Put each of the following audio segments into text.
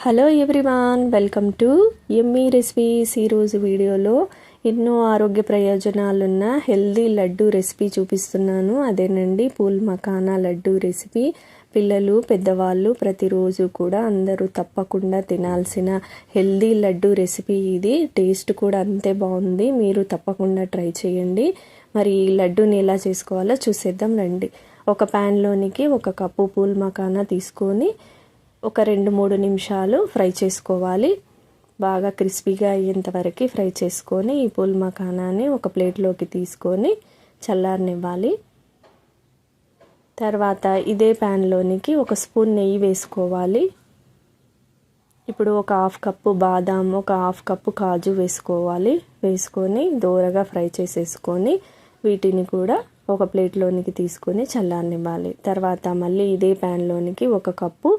Hello everyone, welcome to yummy recipes. ఈరోజు వీడియోలో ఎన్నో ఆరోగ్య ప్రయోజనాలున్న హెల్దీ లడ్డు రెసిపీ చూపిస్తున్నాను. అదేనండి పూల్ మఖానా లడ్డు రెసిపీ. పిల్లలు పెద్దవాళ్ళు ప్రతిరోజు కూడా అందరూ తప్పకుండా తినాల్సిన హెల్దీ లడ్డు రెసిపీ ఇది. టేస్ట్ కూడా అంతే బాగుంది, మీరు తప్పకుండా ట్రై చేయండి. మరి ఈ లడ్డూని ఎలా చేసుకోవాలో చూసేద్దాం రండి. ఒక ప్యాన్లోనికి 1 కప్పు పూల్ మఖానా తీసుకొని ఒక 2-3 నిమిషాలు ఫ్రై చేసుకోవాలి. బాగా క్రిస్పీగా అయ్యేంత వరకు ఫ్రై చేసుకొని ఈ పూల్ మఖానాని ఒక ప్లేట్లోకి తీసుకొని చల్లారనివ్వాలి. తర్వాత ఇదే ప్యాన్లోనికి 1 స్పూన్ నెయ్యి వేసుకోవాలి. ఇప్పుడు ఒక 1/2 కప్పు బాదాం, ఒక 1/2 కప్పు కాజు వేసుకోవాలి. వేసుకొని దోరగా ఫ్రై చేసేసుకొని వీటిని కూడా ఒక ప్లేట్లోనికి తీసుకొని చల్లారనివ్వాలి. తర్వాత మళ్ళీ ఇదే ప్యాన్లోనికి 1 కప్పు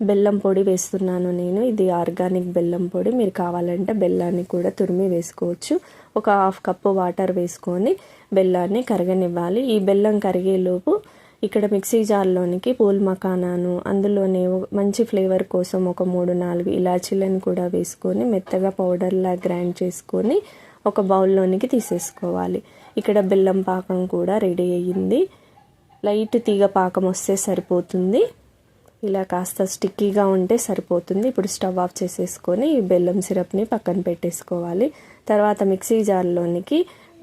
బెల్లం పొడి వేస్తున్నాను నేను. ఇది ఆర్గానిక్ బెల్లం పొడి, మీరు కావాలంటే బెల్లాన్ని కూడా తురిమి వేసుకోవచ్చు. ఒక 1/2 కప్పు వాటర్ వేసుకొని బెల్లాన్ని కరగనివ్వాలి. ఈ బెల్లం కరిగేలోపు ఇక్కడ మిక్సీ జార్లోనికి పూల్ మఖానాను, అందులోనే మంచి ఫ్లేవర్ కోసం ఒక 3-4 ఇలాచీలను కూడా వేసుకొని మెత్తగా పౌడర్లా గ్రైండ్ చేసుకొని ఒక బౌల్లోనికి తీసేసుకోవాలి. ఇక్కడ బెల్లం పాకం కూడా రెడీ అయ్యింది. లైట్ తీగ పాకం వస్తే సరిపోతుంది. ఇలా కాస్త స్టిక్కీగా ఉంటే సరిపోతుంది. ఇప్పుడు స్టవ్ ఆఫ్ చేసేసుకొని ఈ బెల్లం సిరప్ని పక్కన పెట్టేసుకోవాలి. తర్వాత మిక్సీ జార్లోనికి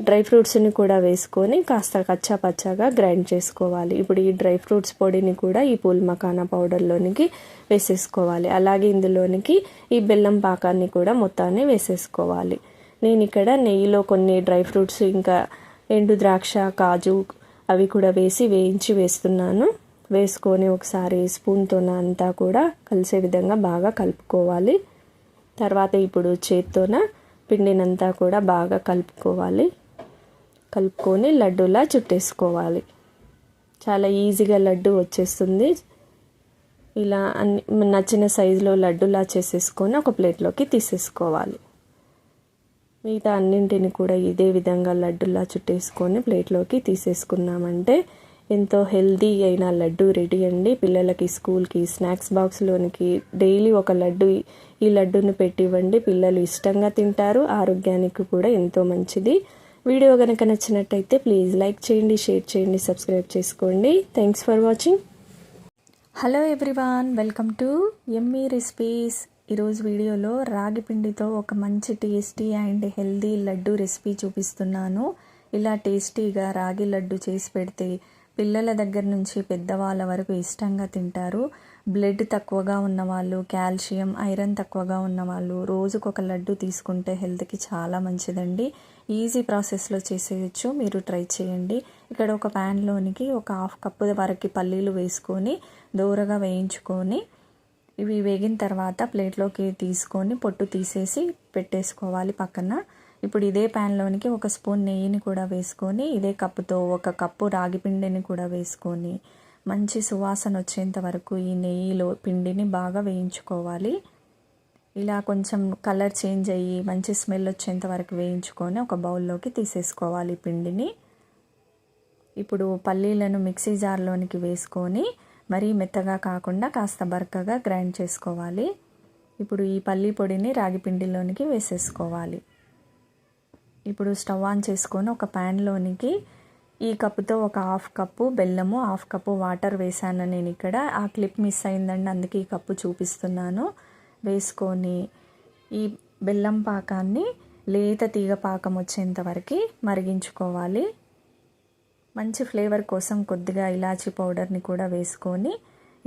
డ్రై ఫ్రూట్స్ని కూడా వేసుకొని కాస్త కచ్చా పచ్చాగా గ్రైండ్ చేసుకోవాలి. ఇప్పుడు ఈ డ్రై ఫ్రూట్స్ పొడిని కూడా ఈ పూల్ మఖానా పౌడర్లోనికి వేసేసుకోవాలి. అలాగే ఇందులోనికి ఈ బెల్లం పాకాన్ని కూడా మొత్తాన్ని వేసేసుకోవాలి. నేను ఇక్కడ నెయ్యిలో కొన్ని డ్రై ఫ్రూట్స్ ఇంకా ఎండు ద్రాక్ష, కాజు అవి కూడా వేయించి వేస్తున్నాను. వేసుకొని ఒకసారి స్పూన్తో అంతా కూడా కలిసే విధంగా బాగా కలుపుకోవాలి. తర్వాత ఇప్పుడు చేత్తోన పిండినంతా కూడా బాగా కలుపుకోవాలి. కలుపుకొని లడ్డూలా చుట్టేసుకోవాలి. చాలా ఈజీగా లడ్డు వచ్చేస్తుంది. ఇలా నచ్చిన సైజులో లడ్డూలా చేసేసుకొని ఒక ప్లేట్లోకి తీసేసుకోవాలి. మిగతా అన్నింటిని కూడా ఇదే విధంగా లడ్డూలా చుట్టేసుకొని ప్లేట్లోకి తీసేసుకున్నామంటే ఎంతో హెల్దీ అయిన లడ్డు రెడీ అండి. పిల్లలకి స్కూల్కి స్నాక్స్ బాక్స్లోనికి డైలీ ఒక లడ్డు ఈ లడ్డూని పెట్టివ్వండి. పిల్లలు ఇష్టంగా తింటారు, ఆరోగ్యానికి కూడా ఎంతో మంచిది. వీడియో కనుక నచ్చినట్టయితే ప్లీజ్ లైక్ చేయండి, షేర్ చేయండి, సబ్స్క్రైబ్ చేసుకోండి. Thanks for watching. Hello everyone, welcome to yummy recipes. ఈరోజు వీడియోలో రాగి పిండితో ఒక మంచి tasty and healthy laddu recipe చూపిస్తున్నాను. ఇలా టేస్టీగా రాగి లడ్డు చేసి పెడితే పిల్లల దగ్గర నుంచి పెద్దవాళ్ళ వరకు ఇష్టంగా తింటారు. బ్లడ్ తక్కువగా ఉన్నవాళ్ళు, కాల్షియం, ఐరన్ తక్కువగా ఉన్నవాళ్ళు రోజుకొక లడ్డు తీసుకుంటే హెల్త్కి చాలా మంచిదండి. ఈజీ ప్రాసెస్లో చేసేయచ్చు, మీరు ట్రై చేయండి. ఇక్కడ ఒక ప్యాన్లోనికి ఒక 1/2 కప్పు వరకు పల్లీలు వేసుకొని దోరగా వేయించుకొని ఇవి వేగిన తర్వాత ప్లేట్లోకి తీసుకొని పొట్టు తీసేసి పెట్టేసుకోవాలి పక్కన. ఇప్పుడు ఇదే ప్యాన్లోనికి 1 స్పూన్ నెయ్యిని కూడా వేసుకొని ఇదే కప్పుతో 1 కప్పు రాగి పిండిని కూడా వేసుకొని మంచి సువాసన వచ్చేంత వరకు ఈ నెయ్యిలో పిండిని బాగా వేయించుకోవాలి. ఇలా కొంచెం కలర్ చేంజ్ అయ్యి మంచి స్మెల్ వచ్చేంత వరకు వేయించుకొని ఒక బౌల్లోకి తీసేసుకోవాలి పిండిని. ఇప్పుడు పల్లీలను మిక్సీ జార్లోనికి వేసుకొని మరీ మెత్తగా కాకుండా కాస్త బరకగా గ్రైండ్ చేసుకోవాలి. ఇప్పుడు ఈ పల్లీ పొడిని రాగి పిండిలోనికి వేసేసుకోవాలి. ఇప్పుడు స్టవ్ ఆన్ చేసుకొని ఒక ప్యాన్లోనికి ఈ కప్పుతో ఒక 1/2 కప్పు బెల్లము, 1/2 కప్పు వాటర్ వేసాను నేను. ఇక్కడ ఆ క్లిప్ మిస్ అయిందండి, అందుకే ఈ కప్పు చూపిస్తున్నాను. వేసుకొని ఈ బెల్లం పాకాన్ని లేత తీగ పాకం వచ్చేంత వరకు మరిగించుకోవాలి. మంచి ఫ్లేవర్ కోసం కొద్దిగా ఇలాచీ పౌడర్ని కూడా వేసుకొని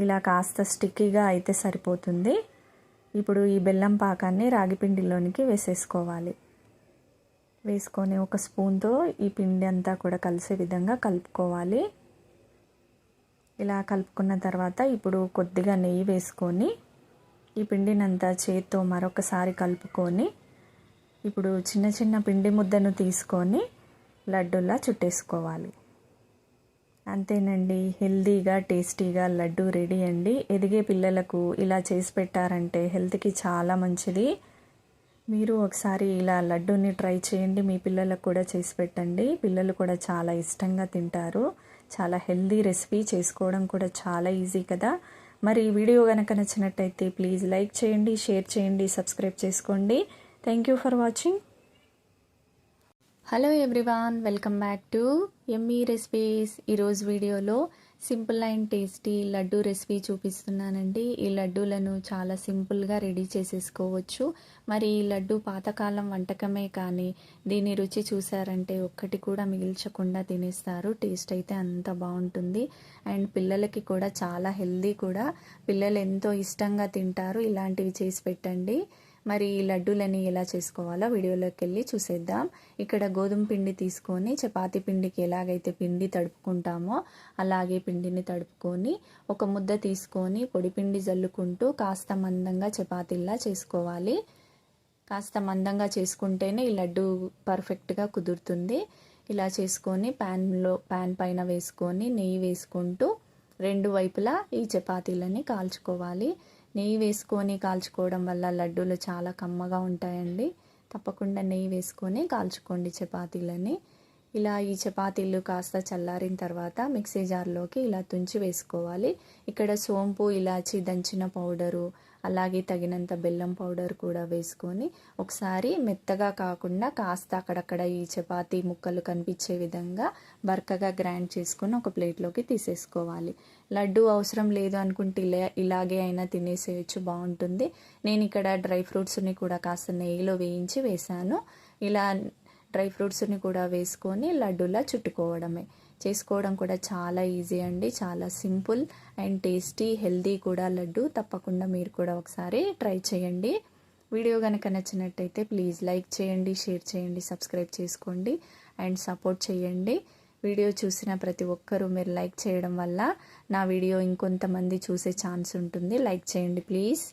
ఇలా కాస్త స్టిక్కీగా అయితే సరిపోతుంది. ఇప్పుడు ఈ బెల్లం పాకాన్ని రాగిపిండిలోనికి వేసేసుకోవాలి. వేసుకొని 1 స్పూన్తో ఈ పిండి అంతా కూడా కలిసే విధంగా కలుపుకోవాలి. ఇలా కలుపుకున్న తర్వాత ఇప్పుడు కొద్దిగా నెయ్యి వేసుకొని ఈ పిండినంతా చేత్తో మరొకసారి కలుపుకొని ఇప్పుడు చిన్న చిన్న పిండి ముద్దను తీసుకొని లడ్డూలా చుట్టేసుకోవాలి. అంతేనండి, హెల్దీగా టేస్టీగా లడ్డు రెడీ అండి. ఎదిగే పిల్లలకు ఇలా చేసి పెట్టారంటే హెల్త్కి చాలా మంచిది. మీరు ఒకసారి ఇలా లడ్డూని ట్రై చేయండి, మీ పిల్లలకు కూడా చేసి పెట్టండి. పిల్లలు కూడా చాలా ఇష్టంగా తింటారు. చాలా హెల్దీ రెసిపీ, చేసుకోవడం కూడా చాలా ఈజీ కదా. మరి ఈ వీడియో కనుక నచ్చినట్టయితే ప్లీజ్ లైక్ చేయండి, షేర్ చేయండి, సబ్స్క్రైబ్ చేసుకోండి. Thank you for watching. Hello everyone, welcome back to yummy recipes. ఈరోజు వీడియోలో simple and tasty laddu recipe చూపిస్తున్నానండి. ఈ లడ్డూలను చాలా సింపుల్గా రెడీ చేసేసుకోవచ్చు. మరి ఈ లడ్డు పాతకాలం వంటకమే కానీ దీని రుచి చూసారంటే ఒక్కటి కూడా మిగిల్చకుండా తినేస్తారు. టేస్ట్ అయితే అంత బాగుంటుంది అండ్ పిల్లలకి కూడా చాలా హెల్దీ కూడా. పిల్లలు ఎంతో ఇష్టంగా తింటారు. ఇలాంటివి చేసి పెట్టండి. మరి ఈ లడ్డూలని ఎలా చేసుకోవాలో వీడియోలోకి వెళ్ళి చూసేద్దాం. ఇక్కడ గోధుమ పిండి తీసుకొని చపాతీ పిండికి ఎలాగైతే పిండి తడుపుకుంటామో అలాగే పిండిని తడుపుకొని ఒక ముద్ద తీసుకొని పొడి పిండి జల్లుకుంటూ కాస్త మందంగా చపాతీలా చేసుకోవాలి. కాస్త మందంగా చేసుకుంటేనే ఈ లడ్డు పర్ఫెక్ట్గా కుదురుతుంది. ఇలా చేసుకొని ప్యాన్ పైన వేసుకొని నెయ్యి వేసుకుంటూ రెండు వైపులా ఈ చపాతీలని కాల్చుకోవాలి. నెయ్యి వేసుకొని కాల్చుకోవడం వల్ల లడ్డూలు చాలా కమ్మగా ఉంటాయండి. తప్పకుండా నెయ్యి వేసుకొని కాల్చుకోండి చపాతీలని. ఇలా ఈ చపాతీలు కాస్త చల్లారిన తర్వాత మిక్సీ జార్లోకి ఇలా తుంచి వేసుకోవాలి. ఇక్కడ సోంపు, ఇలాచి దంచిన పౌడరు, అలాగే తగినంత బెల్లం పౌడర్ కూడా వేసుకొని ఒకసారి మెత్తగా కాకుండా కాస్త అక్కడక్కడ ఈ చపాతీ ముక్కలు కనిపించే విధంగా బరకగా గ్రైండ్ చేసుకొని ఒక ప్లేట్లోకి తీసేసుకోవాలి. లడ్డు అవసరం లేదు అనుకుంటే ఇలాగే అయినా తినేసేయచ్చు, బాగుంటుంది. నేను ఇక్కడ డ్రై ఫ్రూట్స్ని కూడా కాస్త నెయ్యిలో వేయించి వేసాను. ఇలా డ్రై ఫ్రూట్స్ని కూడా వేసుకొని లడ్డూలా చుట్టుకోవడమే. చేసుకోవడం కూడా చాలా ఈజీ అండి, చాలా సింపుల్ అండ్ టేస్టీ, హెల్దీ కూడా లడ్డు. తప్పకుండా మీరు కూడా ఒకసారి ట్రై చేయండి. వీడియో కనుక నచ్చినట్టయితే ప్లీజ్ లైక్ చేయండి, షేర్ చేయండి, సబ్స్క్రైబ్ చేసుకోండి అండ్ సపోర్ట్ చేయండి. వీడియో చూసిన ప్రతి ఒక్కరూ మీరు లైక్ చేయడం వల్ల నా వీడియో ఇంకొంతమంది చూసే ఛాన్స్ ఉంటుంది. లైక్ చేయండి ప్లీజ్.